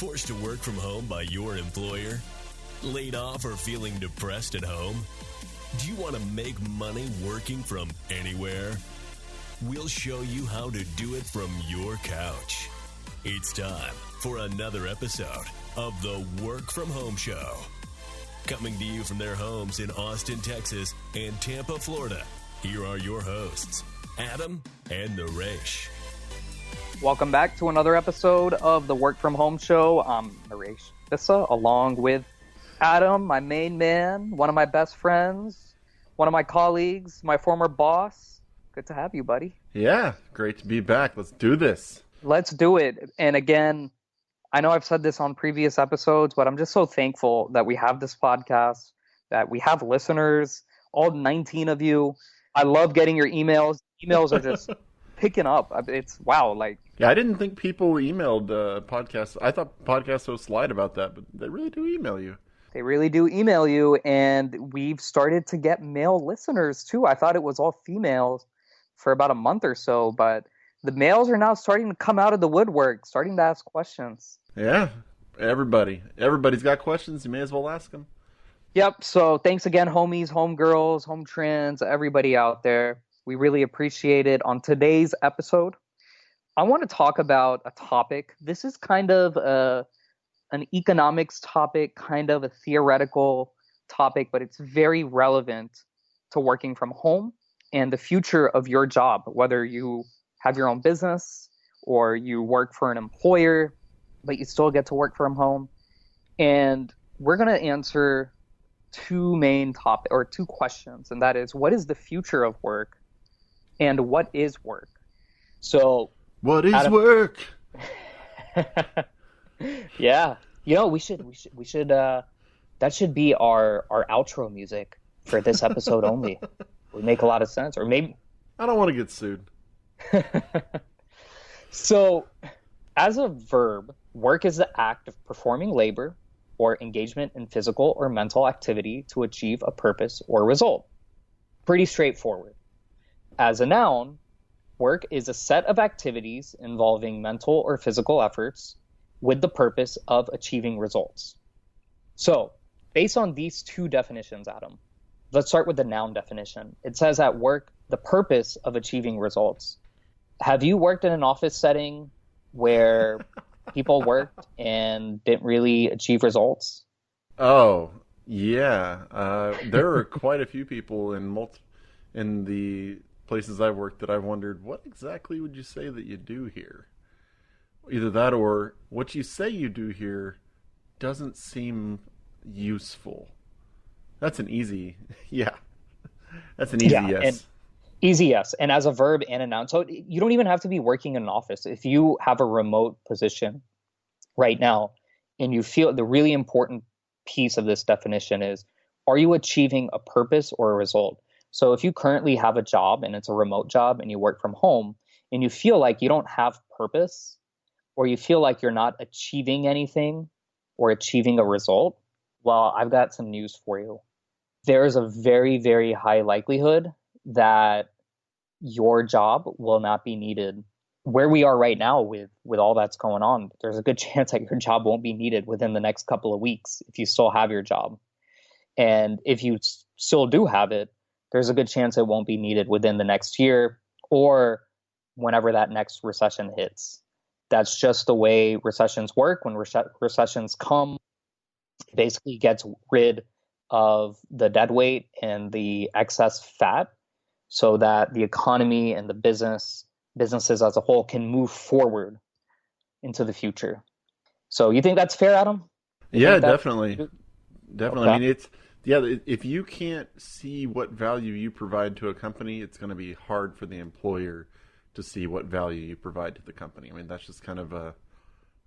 Forced to work from home by your employer? Laid off or feeling depressed at home? Do you want to make money working from anywhere? We'll show you how to do it from your couch. It's time for another episode of the Work From Home Show. Coming to you from their homes in Austin, Texas and Tampa, Florida, here are your hosts, Adam and Naresh. Welcome back to another episode of the Work From Home Show. I'm Naresh Vissa, along with Adam, my main man, one of my best friends, one of my colleagues, my former boss. Good to have you, buddy. Yeah, great to be back. Let's do this. Let's do it. And again, I know I've said this on previous episodes, but I'm just so thankful that we have this podcast, that we have listeners, all 19 of you. I love getting your emails. Emails are just picking up. It's wow. Yeah, I didn't think people emailed podcasts. I thought podcast hosts lied about that, but they really do email you. They really do email you, and we've started to get male listeners too. I thought it was all females for about a month or so, but the males are now starting to come out of the woodwork, starting to ask questions. Yeah, everybody's got questions. You may as well ask them. Yep. So thanks again, homies, homegirls, home trends, everybody out there. We really appreciate it. On today's episode, I want to talk about a topic. This is kind of an economics topic, kind of a theoretical topic, but it's very relevant to working from home and the future of your job, whether you have your own business or you work for an employer, but you still get to work from home. And we're going to answer two questions, and that is, what is the future of work and what is work? So what is work? Yeah. You know, we should that should be our outro music for this episode only. It would make a lot of sense. Or maybe I don't want to get sued. So, as a verb, work is the act of performing labor or engagement in physical or mental activity to achieve a purpose or result. Pretty straightforward. As a noun, work is a set of activities involving mental or physical efforts with the purpose of achieving results. So, based on these two definitions, Adam, let's start with the noun definition. It says at work, the purpose of achieving results. Have you worked in an office setting where people worked and didn't really achieve results? Oh, yeah. There are quite a few people in the places I've worked that I've wondered, what exactly would you say that you do here? Either that or what you say you do here doesn't seem useful. That's an easy, yeah. That's an easy yes. Easy yes. And as a verb and a noun. So you don't even have to be working in an office. If you have a remote position right now and you feel the really important piece of this definition is, are you achieving a purpose or a result? So if you currently have a job and it's a remote job and you work from home and you feel like you don't have purpose or you feel like you're not achieving anything or achieving a result, well, I've got some news for you. There is a very, very high likelihood that your job will not be needed. Where we are right now with all that's going on, there's a good chance that your job won't be needed within the next couple of weeks if you still have your job. And if you still do have it, there's a good chance it won't be needed within the next year or whenever that next recession hits. That's just the way recessions work. When recessions come, it basically gets rid of the dead weight and the excess fat so that the economy and the businesses as a whole can move forward into the future. So you think that's fair, Adam? Yeah, definitely. Definitely. Okay. I mean, if you can't see what value you provide to a company, it's going to be hard for the employer to see what value you provide to the company. I mean, that's just kind of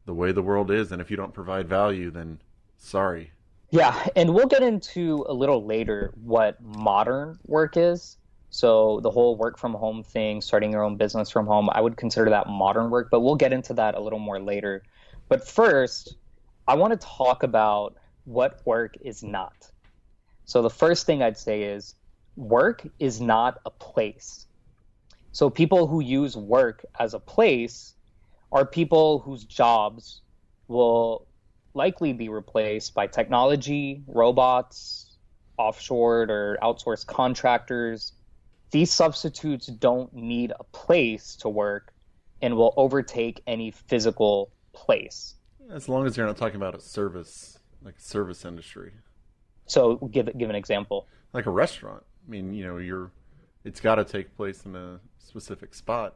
the way the world is. And if you don't provide value, then sorry. Yeah, and we'll get into a little later what modern work is. So the whole work from home thing, starting your own business from home, I would consider that modern work, but we'll get into that a little more later. But first, I want to talk about what work is not. So the first thing I'd say is work is not a place. So people who use work as a place are people whose jobs will likely be replaced by technology, robots, offshored or outsourced contractors. These substitutes don't need a place to work and will overtake any physical place. As long as you're not talking about a service, like a service industry, So give an example. like a restaurant. I mean, it's got to take place in a specific spot.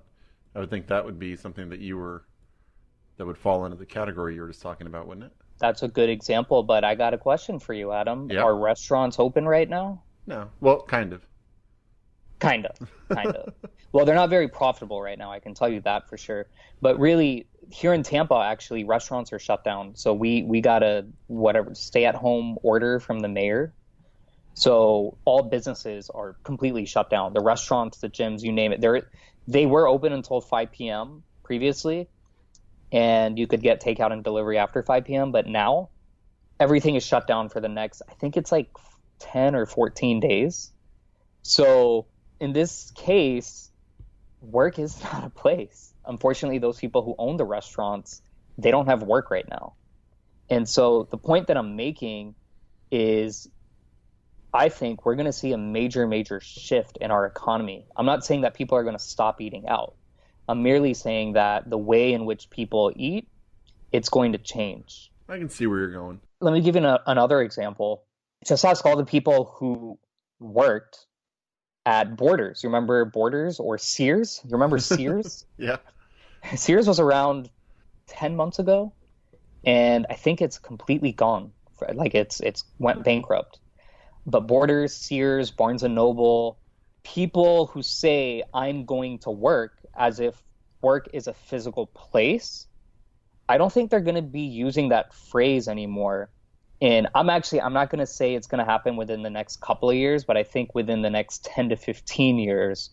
I would think that would be something that would fall into the category you were just talking about, wouldn't it? That's a good example, but I got a question for you, Adam. Yeah. Are restaurants open right now? No. Well, kind of. Kind of. Well, they're not very profitable right now, I can tell you that for sure. But really, here in Tampa, actually, restaurants are shut down. So we got a stay-at-home order from the mayor. So all businesses are completely shut down. The restaurants, the gyms, you name it. They were open until 5 p.m. previously, and you could get takeout and delivery after 5 p.m. But now everything is shut down for the next, I think it's like 10 or 14 days. So in this case, work is not a place. Unfortunately, those people who own the restaurants, they don't have work right now. And so the point that I'm making is I think we're going to see a major, major shift in our economy. I'm not saying that people are going to stop eating out. I'm merely saying that the way in which people eat, it's going to change. I can see where you're going. Let me give you another example. Just ask all the people who worked at Borders. You remember Borders or Sears? You remember Sears? Yeah. Sears was around 10 months ago, and I think it's completely gone. Like it's went bankrupt. But Borders, Sears, Barnes and Noble, people who say I'm going to work as if work is a physical place, I don't think they're going to be using that phrase anymore. And I'm not going to say it's going to happen within the next couple of years, but I think within the next 10 to 15 years,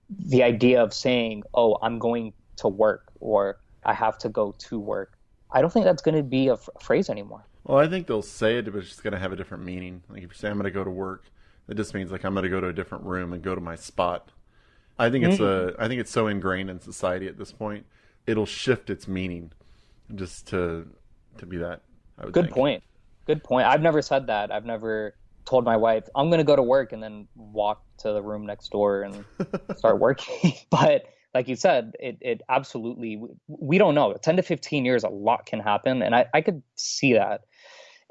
the idea of saying, oh, I'm going to work or I have to go to work, I don't think that's going to be a phrase anymore. Well, I think they'll say it, but it's just going to have a different meaning. Like if you say I'm going to go to work, it just means like I'm going to go to a different room and go to my spot. I think it's so ingrained in society at this point, it'll shift its meaning just to be that. I would think. Good point. I've never said that. I've never told my wife I'm going to go to work and then walk to the room next door and start working. But like you said, it absolutely, we don't know. 10 to 15 years, a lot can happen. And I could see that.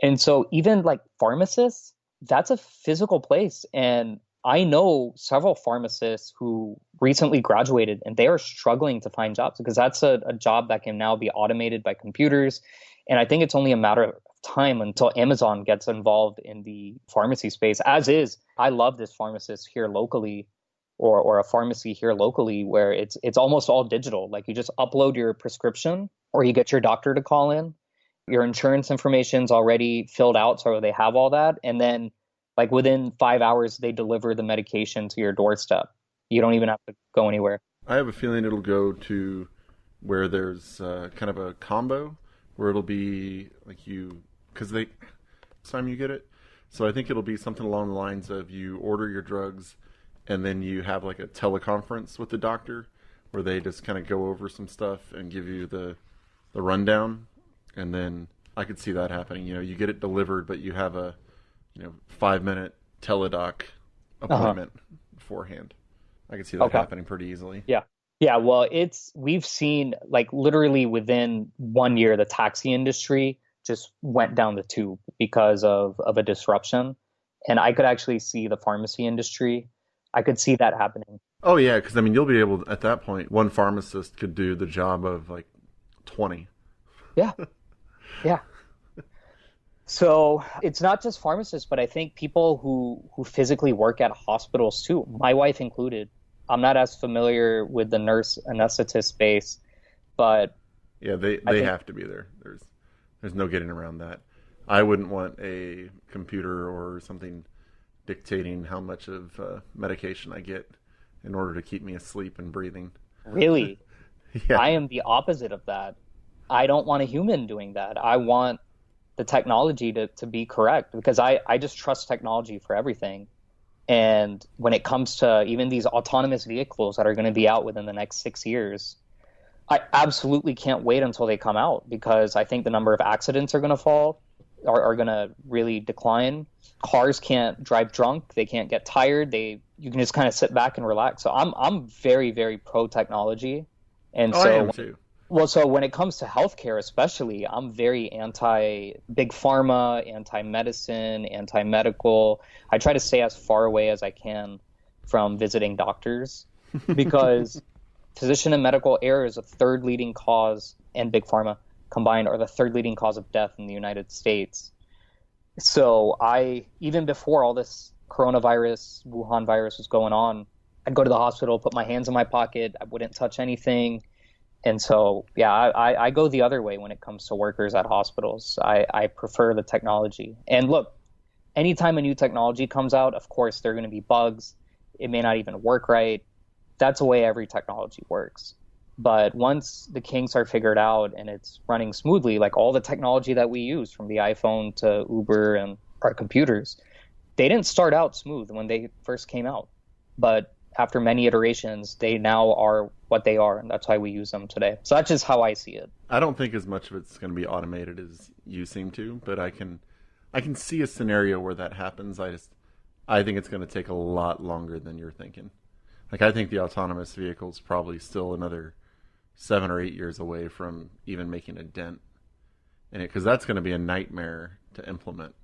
And so even like pharmacists, that's a physical place. And I know several pharmacists who recently graduated and they are struggling to find jobs because that's a job that can now be automated by computers. And I think it's only a matter of time until Amazon gets involved in the pharmacy space, as is. I love this pharmacist here locally or a pharmacy here locally where it's almost all digital. Like you just upload your prescription or you get your doctor to call in. Your insurance information's already filled out, so they have all that. And then like within 5 hours, they deliver the medication to your doorstep. You don't even have to go anywhere. I have a feeling it'll go to where there's kind of a combo where it'll be like because time you get it. So I think it'll be something along the lines of you order your drugs and then you have like a teleconference with the doctor where they just kind of go over some stuff and give you the rundown. And then I could see that happening. You get it delivered, but you have a 5-minute teledoc appointment beforehand. I could see that happening pretty easily. Yeah. Yeah. Well, we've seen like literally within 1 year, the taxi industry just went down the tube because of a disruption. And I could actually see the pharmacy industry. I could see that happening. Oh yeah. Because you'll be able at that point, one pharmacist could do the job of like 20. Yeah. Yeah. So it's not just pharmacists, but I think people who physically work at hospitals too, my wife included. I'm not as familiar with the nurse anesthetist space, but yeah, they have to be there. There's no getting around that. I wouldn't want a computer or something dictating how much of medication I get in order to keep me asleep and breathing. Really? Yeah. I am the opposite of that. I don't want a human doing that. I want the technology to be correct because I just trust technology for everything. And when it comes to even these autonomous vehicles that are going to be out within the next 6 years, I absolutely can't wait until they come out, because I think the number of accidents are going to fall, are going to really decline. Cars can't drive drunk. They can't get tired. You can just kind of sit back and relax. So I'm very, very pro technology. And I am too. Well, so when it comes to healthcare, especially, I'm very anti big pharma, anti medicine, anti medical. I try to stay as far away as I can from visiting doctors, because physician and medical error is a third leading cause, and big pharma combined are the third leading cause of death in the United States. So even before all this coronavirus, Wuhan virus was going on, I'd go to the hospital, put my hands in my pocket. I wouldn't touch anything. And so, yeah, I go the other way when it comes to workers at hospitals. I prefer the technology. And look, anytime a new technology comes out, of course, there are going to be bugs. It may not even work right. That's the way every technology works. But once the kinks are figured out and it's running smoothly, like all the technology that we use, from the iPhone to Uber and our computers, they didn't start out smooth when they first came out. But after many iterations, they now are what they are, and that's why we use them today. So that's just how I see it. I don't think as much of it's going to be automated as you seem to, but I can see a scenario where that happens. I think it's going to take a lot longer than you're thinking. Like, I think the autonomous vehicle is probably still another 7 or 8 years away from even making a dent in it, because that's going to be a nightmare to implement.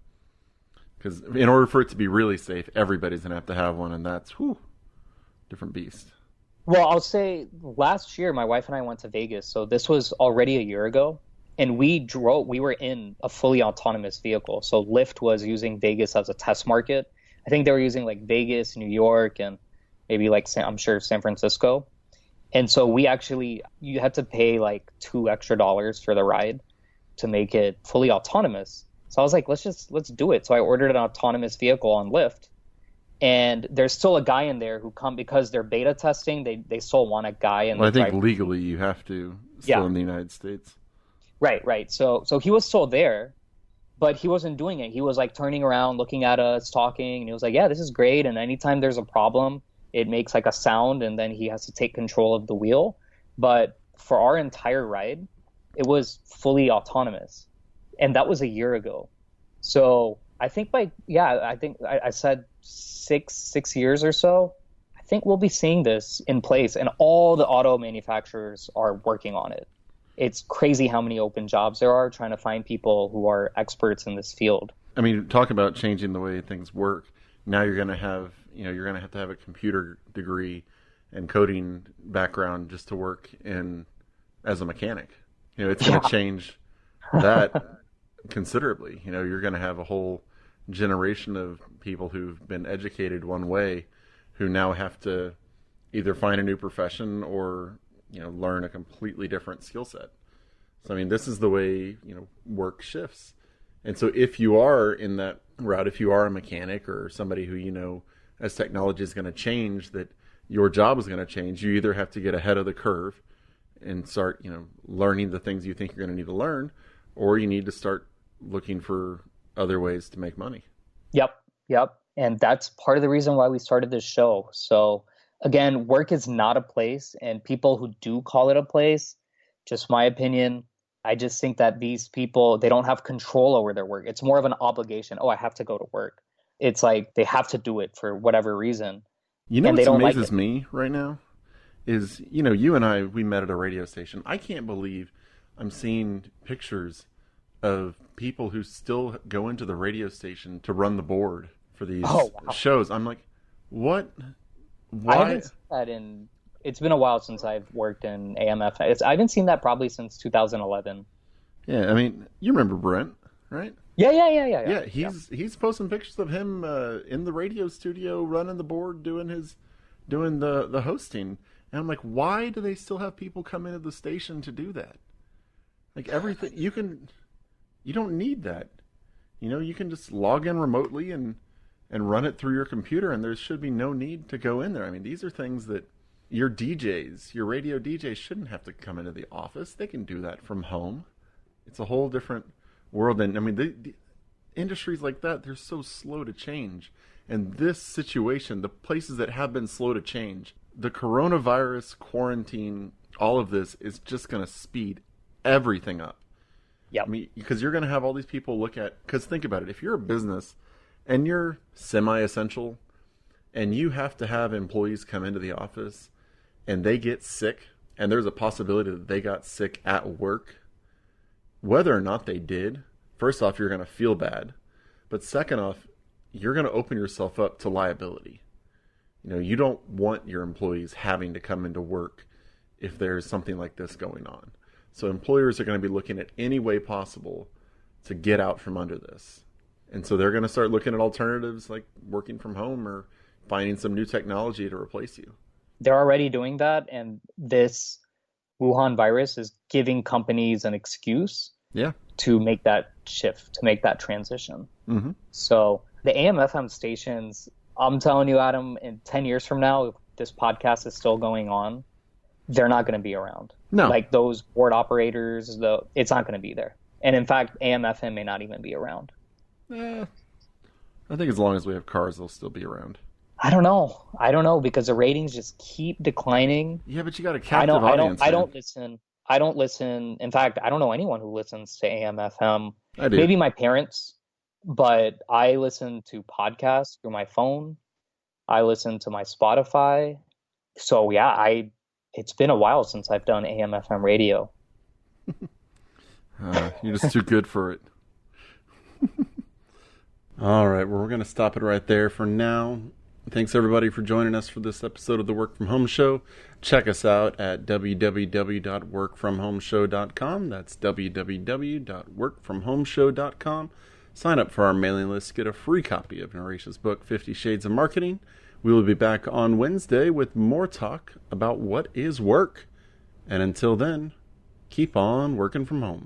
Because in order for it to be really safe, everybody's going to have one, and that's different beast. Well, I'll say last year, my wife and I went to Vegas. So this was already a year ago. And we were in a fully autonomous vehicle. So Lyft was using Vegas as a test market. I think they were using like Vegas, New York, and maybe like I'm sure San Francisco. And so you had to pay like $2 extra for the ride to make it fully autonomous. So I was like, let's do it. So I ordered an autonomous vehicle on Lyft. And there's still a guy in there because they're beta testing. They still want a guy in. Well, I think legally you have to still in the United States. Right. So he was still there, but he wasn't doing it. He was like turning around, looking at us, talking, and he was like, "Yeah, this is great." And anytime there's a problem, it makes like a sound, and then he has to take control of the wheel. But for our entire ride, it was fully autonomous, and that was a year ago. So I think I said 6 years or so, I think we'll be seeing this in place, and all the auto manufacturers are working on it. It's crazy how many open jobs there are trying to find people who are experts in this field. I mean, talk about changing the way things work. Now you're going to have to have a computer degree and coding background just to work as a mechanic. It's going to change that considerably. You're going to have a whole generation of people who've been educated one way who now have to either find a new profession or learn a completely different skill set. So I mean, this is the way work shifts. And so if you are in that route, if you are a mechanic or somebody who as technology is going to change, that your job is going to change, you either have to get ahead of the curve and start learning the things you think you're going to need to learn, or you need to start looking for other ways to make money. Yep. And that's part of the reason why we started this show. So again, work is not a place, and people who do call it a place, just my opinion, I just think that these people, they don't have control over their work. It's more of an obligation. Oh, I have to go to work. It's like they have to do it for whatever reason. What amazes me right now is, you and I, we met at a radio station. I can't believe I'm seeing pictures of people who still go into the radio station to run the board for these shows. I'm like, what? Why? I haven't seen that it's been a while since I've worked in AMF. I haven't seen that probably since 2011. Yeah, I mean, you remember Brent, right? Yeah. Yeah, he's posting pictures of him in the radio studio running the board, doing the hosting. And I'm like, why do they still have people come into the station to do that? Like, everything you don't need that. You can just log in remotely and run it through your computer, and there should be no need to go in there. I mean, these are things that your radio DJs shouldn't have to come into the office. They can do that from home. It's a whole different world. And I mean, the industries like that, they're so slow to change. And this situation, the places that have been slow to change, the coronavirus quarantine all of this is just going to speed everything up. Yeah. I mean, because you're going to have all these people look at, because think about it, if you're a business and you're semi-essential and you have to have employees come into the office and they get sick, and there's a possibility that they got sick at work, whether or not they did, first off, you're going to feel bad. But second off, you're going to open yourself up to liability. You know, you don't want your employees having to come into work if there's something like this going on. So employers are going to be looking at any way possible to get out from under this. And so they're going to start looking at alternatives like working from home or finding some new technology to replace you. They're already doing that, and this Wuhan virus is giving companies an excuse to make that shift, to make that transition. Mm-hmm. So the AM/FM stations, I'm telling you, Adam, in 10 years from now, if this podcast is still going on, they're not going to be around. No. Like those board operators, it's not going to be there. And in fact, AM/FM may not even be around. I think as long as we have cars, they'll still be around. I don't know because the ratings just keep declining. Yeah, but you got a captive audience. I don't listen. In fact, I don't know anyone who listens to AM/FM. I do. Maybe my parents, but I listen to podcasts through my phone. I listen to my Spotify. So yeah, it's been a while since I've done AM/FM radio. You're just too good for it. All right, well, we're going to stop it right there for now. Thanks, everybody, for joining us for this episode of the Work From Home Show. Check us out at www.workfromhomeshow.com. That's www.workfromhomeshow.com. Sign up for our mailing list to get a free copy of Naratia's book, 50 Shades of Marketing. We will be back on Wednesday with more talk about what is work. And until then, keep on working from home.